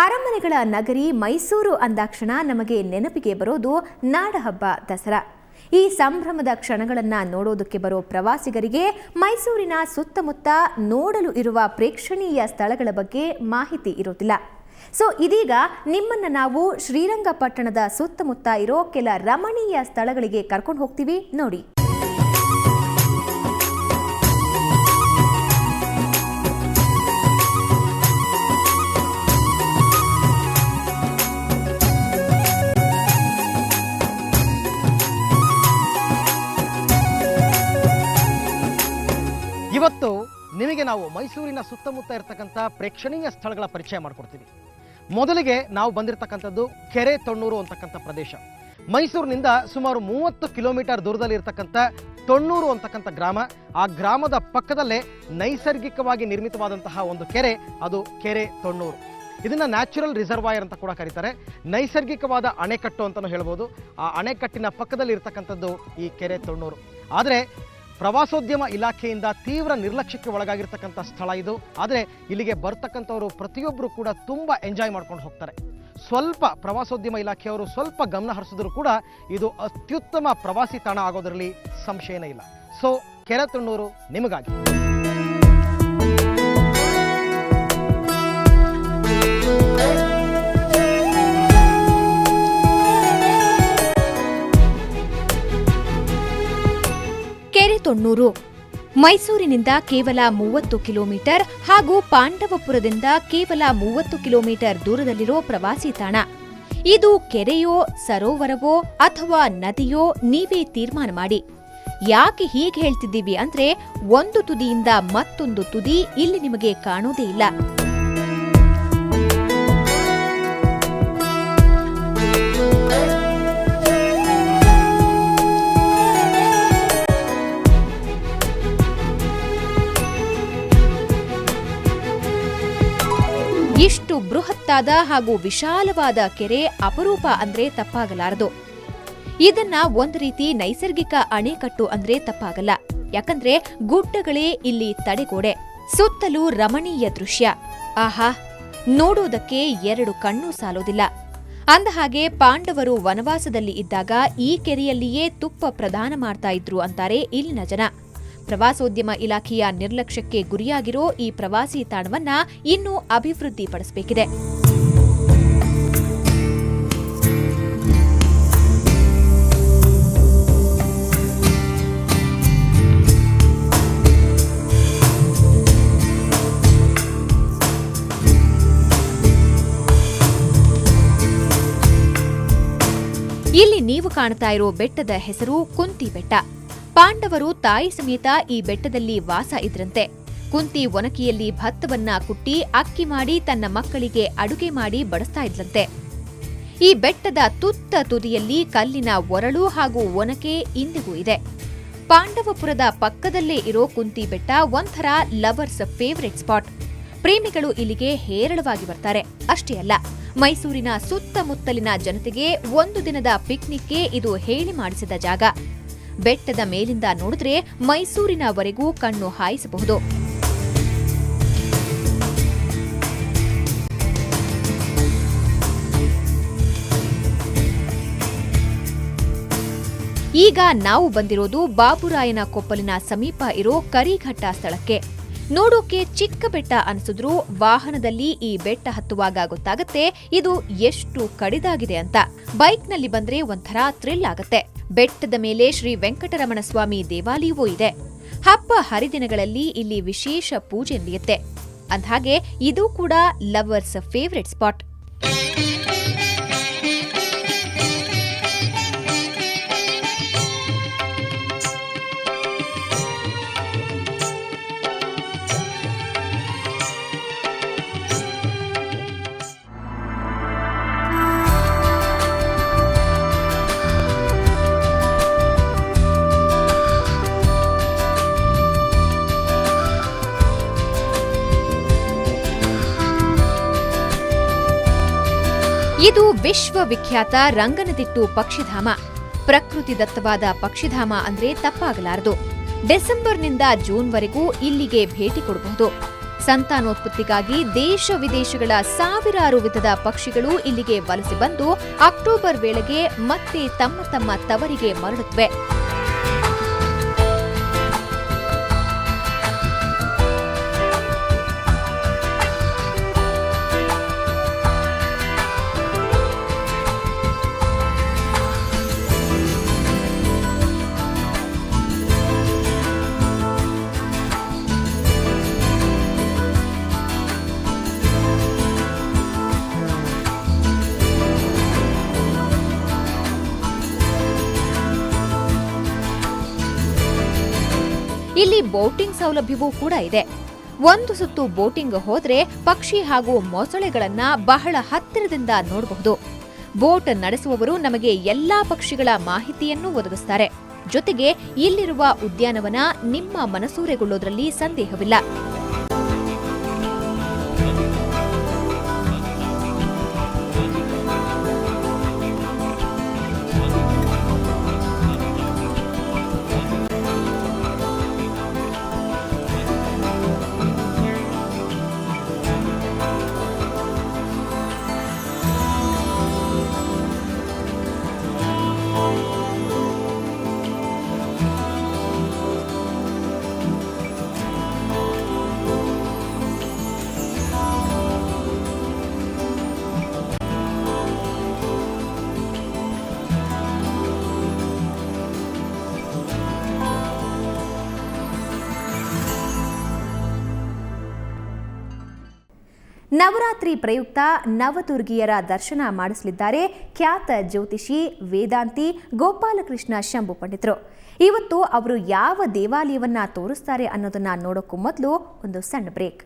ಅರಮನೆಗಳ ನಗರಿ ಮೈಸೂರು ಅಂದಾಕ್ಷಣ ನಮಗೆ ನೆನಪಿಗೆ ಬರೋದು ನಾಡಹಬ್ಬ ದಸರಾ. ಈ ಸಂಭ್ರಮದ ಕ್ಷಣಗಳನ್ನು ನೋಡೋದಕ್ಕೆ ಬರೋ ಪ್ರವಾಸಿಗರಿಗೆ ಮೈಸೂರಿನ ಸುತ್ತಮುತ್ತ ನೋಡಲು ಇರುವ ಪ್ರೇಕ್ಷಣೀಯ ಸ್ಥಳಗಳ ಬಗ್ಗೆ ಮಾಹಿತಿ ಇರೋದಿಲ್ಲ. ಇದೀಗ ನಿಮ್ಮನ್ನ ನಾವು ಶ್ರೀರಂಗಪಟ್ಟಣದ ಸುತ್ತಮುತ್ತ ಇರೋ ಕೆಲ ರಮಣೀಯ ಸ್ಥಳಗಳಿಗೆ ಕರ್ಕೊಂಡು ಹೋಗ್ತೀವಿ ನೋಡಿ. ಇವತ್ತು ನಿಮಗೆ ನಾವು ಮೈಸೂರಿನ ಸುತ್ತಮುತ್ತ ಇರತಕ್ಕಂಥ ಪ್ರೇಕ್ಷಣೀಯ ಸ್ಥಳಗಳ ಪರಿಚಯ ಮಾಡಿಕೊಡ್ತೀವಿ. ಮೊದಲಿಗೆ ನಾವು ಬಂದಿರತಕ್ಕಂಥದ್ದು ಕೆರೆ ತೊಣ್ಣೂರು ಅಂತಕ್ಕಂಥ ಪ್ರದೇಶ. ಮೈಸೂರಿನಿಂದ ಸುಮಾರು 30 ಕಿಲೋಮೀಟರ್ ದೂರದಲ್ಲಿ ಇರತಕ್ಕಂಥ ತೊಣ್ಣೂರು ಅಂತಕ್ಕಂಥ ಗ್ರಾಮ. ಆ ಗ್ರಾಮದ ಪಕ್ಕದಲ್ಲೇ ನೈಸರ್ಗಿಕವಾಗಿ ನಿರ್ಮಿತವಾದಂತಹ ಒಂದು ಕೆರೆ, ಅದು ಕೆರೆ ತೊಣ್ಣೂರು. ಇದನ್ನ ನ್ಯಾಚುರಲ್ ರಿಸರ್ವಾಯರ್ ಅಂತ ಕೂಡ ಕರೀತಾರೆ. ನೈಸರ್ಗಿಕವಾದ ಅಣೆಕಟ್ಟು ಅಂತಲೂ ಹೇಳ್ಬೋದು. ಆ ಅಣೆಕಟ್ಟಿನ ಪಕ್ಕದಲ್ಲಿ ಇರತಕ್ಕಂಥದ್ದು ಈ ಕೆರೆ ತೊಣ್ಣೂರು. ಆದರೆ ಪ್ರವಾಸೋದ್ಯಮ ಇಲಾಖೆಯಿಂದ ತೀವ್ರ ನಿರ್ಲಕ್ಷ್ಯಕ್ಕೆ ಒಳಗಾಗಿರ್ತಕ್ಕಂಥ ಸ್ಥಳ ಇದು. ಆದರೆ ಇಲ್ಲಿಗೆ ಬರ್ತಕ್ಕಂಥವರು ಪ್ರತಿಯೊಬ್ಬರು ಕೂಡ ತುಂಬ ಎಂಜಾಯ್ ಮಾಡ್ಕೊಂಡು ಹೋಗ್ತಾರೆ. ಸ್ವಲ್ಪ ಪ್ರವಾಸೋದ್ಯಮ ಇಲಾಖೆಯವರು ಸ್ವಲ್ಪ ಗಮನ ಹರಿಸಿದ್ರು ಕೂಡ ಇದು ಅತ್ಯುತ್ತಮ ಪ್ರವಾಸಿ ತಾಣ ಆಗೋದರಲ್ಲಿ ಸಂಶಯನೇ ಇಲ್ಲ. ಕೆರೆ ತೊಣ್ಣೂರು ನಿಮಗಾಗಿ. ಕೆರೆ ತೊಣ್ಣೂರು ಮೈಸೂರಿನಿಂದ ಕೇವಲ 30 ಕಿಲೋಮೀಟರ್ ಹಾಗೂ ಪಾಂಡವಪುರದಿಂದ ಕೇವಲ 30 ಕಿಲೋಮೀಟರ್ ದೂರದಲ್ಲಿರೋ ಪ್ರವಾಸಿ ತಾಣ. ಇದು ಕೆರೆಯೋ ಸರೋವರವೋ ಅಥವಾ ನದಿಯೋ ನೀವೇ ತೀರ್ಮಾನ ಮಾಡಿ. ಯಾಕೆ ಹೀಗೆ ಹೇಳ್ತಿದ್ದೀವಿ ಅಂದ್ರೆ ಒಂದು ತುದಿಯಿಂದ ಮತ್ತೊಂದು ತುದಿ ಇಲ್ಲಿ ನಿಮಗೆ ಕಾಣೋದೇ ಇಲ್ಲ. ಇಷ್ಟು ಬೃಹತ್ತಾದ ಹಾಗೂ ವಿಶಾಲವಾದ ಕೆರೆ ಅಪರೂಪ ಅಂದ್ರೆ ತಪ್ಪಾಗಲಾರದು. ಇದನ್ನ ಒಂದು ರೀತಿ ನೈಸರ್ಗಿಕ ಅಣೆಕಟ್ಟು ಅಂದ್ರೆ ತಪ್ಪಾಗಲ್ಲ. ಯಾಕಂದ್ರೆ ಗುಡ್ಡಗಳೇ ಇಲ್ಲಿ ತಡೆಗೋಡೆ, ಸುತ್ತಲೂ ರಮಣೀಯ ದೃಶ್ಯ. ಆಹಾ, ನೋಡೋದಕ್ಕೆ 2 ಕಣ್ಣು ಸಾಲೋದಿಲ್ಲ. ಅಂದಹಾಗೆ ಪಾಂಡವರು ವನವಾಸದಲ್ಲಿ ಇದ್ದಾಗ ಈ ಕೆರೆಯಲ್ಲಿಯೇ ತುಪ್ಪ ಪ್ರದಾನ ಮಾಡ್ತಾ ಇದ್ರು ಅಂತಾರೆ ಇಲ್ಲಿನ ಜನ. ಪ್ರವಾಸೋದ್ಯಮ ಇಲಾಖೆಯ ನಿರ್ಲಕ್ಷ್ಯಕ್ಕೆ ಗುರಿಯಾಗಿರೋ ಈ ಪ್ರವಾಸಿ ತಾಣವನ್ನ ಇನ್ನೂ ಅಭಿವೃದ್ಧಿಪಡಿಸಬೇಕಿದೆ. ಇಲ್ಲಿ ನೀವು ಕಾಣ್ತಾ ಇರೋ ಬೆಟ್ಟದ ಹೆಸರು ಕುಂತಿ ಬೆಟ್ಟ. ಪಾಂಡವರು ತಾಯಿ ಸಮೇತ ಈ ಬೆಟ್ಟದಲ್ಲಿ ವಾಸ ಇದ್ರಂತೆ. ಕುಂತಿ ಒನಕೆಯಲ್ಲಿ ಭತ್ತವನ್ನ ಕುಟ್ಟಿ ಅಕ್ಕಿ ಮಾಡಿ ತನ್ನ ಮಕ್ಕಳಿಗೆ ಅಡುಗೆ ಮಾಡಿ ಬಡಿಸ್ತಾ ಇದ್ಲಂತೆ. ಈ ಬೆಟ್ಟದ ತುತ್ತ ತುದಿಯಲ್ಲಿ ಕಲ್ಲಿನ ಒರಳು ಹಾಗೂ ಒನಕೆ ಇಂದಿಗೂ ಇದೆ. ಪಾಂಡವಪುರದ ಪಕ್ಕದಲ್ಲೇ ಇರೋ ಕುಂತಿ ಬೆಟ್ಟ ಒಂಥರ ಲವರ್ಸ್ ಫೇವರೇಟ್ ಸ್ಪಾಟ್. ಪ್ರೇಮಿಗಳು ಇಲ್ಲಿಗೆ ಹೇರಳವಾಗಿ ಬರ್ತಾರೆ. ಅಷ್ಟೇ ಅಲ್ಲ, ಮೈಸೂರಿನ ಸುತ್ತಮುತ್ತಲಿನ ಜನತೆಗೆ ಒಂದು ದಿನದ ಪಿಕ್ನಿಕ್ಗೆ ಇದು ಹೇಳಿ ಮಾಡಿಸಿದ ಜಾಗ. ಬೆಟ್ಟದ ಮೇಲಿಂದ ನೋಡಿದ್ರೆ ಮೈಸೂರಿನವರೆಗೂ ಕಣ್ಣು ಹಾಯಿಸಬಹುದು. ಈಗ ನಾವು ಬಂದಿರೋದು ಬಾಬುರಾಯನ ಕೊಪ್ಪಲಿನ ಸಮೀಪ ಇರೋ ಕರಿಘಟ್ಟ ಸ್ಥಳಕ್ಕೆ. ನೋಡೋಕೆ ಚಿಕ್ಕ ಬೆಟ್ಟ ಅನಿಸಿದ್ರೂ ವಾಹನದಲ್ಲಿ ಈ ಬೆಟ್ಟ ಹತ್ತುವಾಗ ಗೊತ್ತಾಗತ್ತೆ ಇದು ಎಷ್ಟು ಕಡಿದಾಗಿದೆ ಅಂತ. ಬೈಕ್ನಲ್ಲಿ ಬಂದ್ರೆ ಒಂಥರ ಥ್ರಿಲ್ ಆಗತ್ತೆ. ಬೆಟ್ಟದ ಮೇಲೆ ಶ್ರೀ ವೆಂಕಟರಮಣ ಸ್ವಾಮಿ ದೇವಾಲಯವೂ ಇದೆ. ಹಬ್ಬ ಹರಿದಿನಗಳಲ್ಲಿ ಇಲ್ಲಿ ವಿಶೇಷ ಪೂಜೆ ನಡೆಯುತ್ತೆ. ಅಂದ್ಹಾಗೆ ಇದು ಕೂಡ ಲವರ್ಸ್ ಫೇವರೇಟ್ ಸ್ಪಾಟ್. ಇದು ವಿಶ್ವವಿಖ್ಯಾತ ರಂಗನತಿಟ್ಟು ಪಕ್ಷಿಧಾಮ. ಪ್ರಕೃತಿ ದತ್ತವಾದ ಪಕ್ಷಿಧಾಮ ಅಂದ್ರೆ ತಪ್ಪಾಗಲಾರದು. ಡಿಸೆಂಬರ್ನಿಂದ ಜೂನ್ವರೆಗೂ ಇಲ್ಲಿಗೆ ಭೇಟಿ ಕೊಡಬಹುದು. ಸಂತಾನೋತ್ಪತ್ತಿಗಾಗಿ ದೇಶ ವಿದೇಶಗಳ ಸಾವಿರಾರು ವಿಧದ ಪಕ್ಷಿಗಳು ಇಲ್ಲಿಗೆ ವಲಸೆ ಬಂದು ಅಕ್ಟೋಬರ್ ವೇಳೆಗೆ ಮತ್ತೆ ತಮ್ಮ ತಮ್ಮ ತವರಿಗೆ ಮರಳುತ್ತವೆ. ಇಲ್ಲಿ ಬೋಟಿಂಗ್ ಸೌಲಭ್ಯವೂ ಕೂಡ ಇದೆ. ಒಂದು ಸುತ್ತು ಬೋಟಿಂಗ್ ಹೋದ್ರೆ ಪಕ್ಷಿ ಹಾಗೂ ಮೊಸಳೆಗಳನ್ನ ಬಹಳ ಹತ್ತಿರದಿಂದ ನೋಡಬಹುದು. ಬೋಟ್ ನಡೆಸುವವರು ನಮಗೆ ಎಲ್ಲಾ ಪಕ್ಷಿಗಳ ಮಾಹಿತಿಯನ್ನು ಒದಗಿಸುತ್ತಾರೆ. ಜೊತೆಗೆ ಇಲ್ಲಿರುವ ಉದ್ಯಾನವನ ನಿಮ್ಮ ಮನಸೂರೆಗೊಳ್ಳೋದ್ರಲ್ಲಿ ಸಂದೇಹವಿಲ್ಲ. ನವರಾತ್ರಿ ಪ್ರಯುಕ್ತ ನವದುರ್ಗಿಯರ ದರ್ಶನ ಮಾಡಿಸಲಿದ್ದಾರೆ ಖ್ಯಾತ ಜ್ಯೋತಿಷಿ ವೇದಾಂತಿ ಗೋಪಾಲಕೃಷ್ಣ ಶಂಭು ಪಂಡಿತರು. ಇವತ್ತು ಅವರು ಯಾವ ದೇವಾಲಯವನ್ನ ತೋರಿಸ್ತಾರೆ ಅನ್ನೋದನ್ನ ನೋಡೋಕ್ಕೂ ಮೊದಲು ಒಂದು ಸಣ್ಣ ಬ್ರೇಕ್.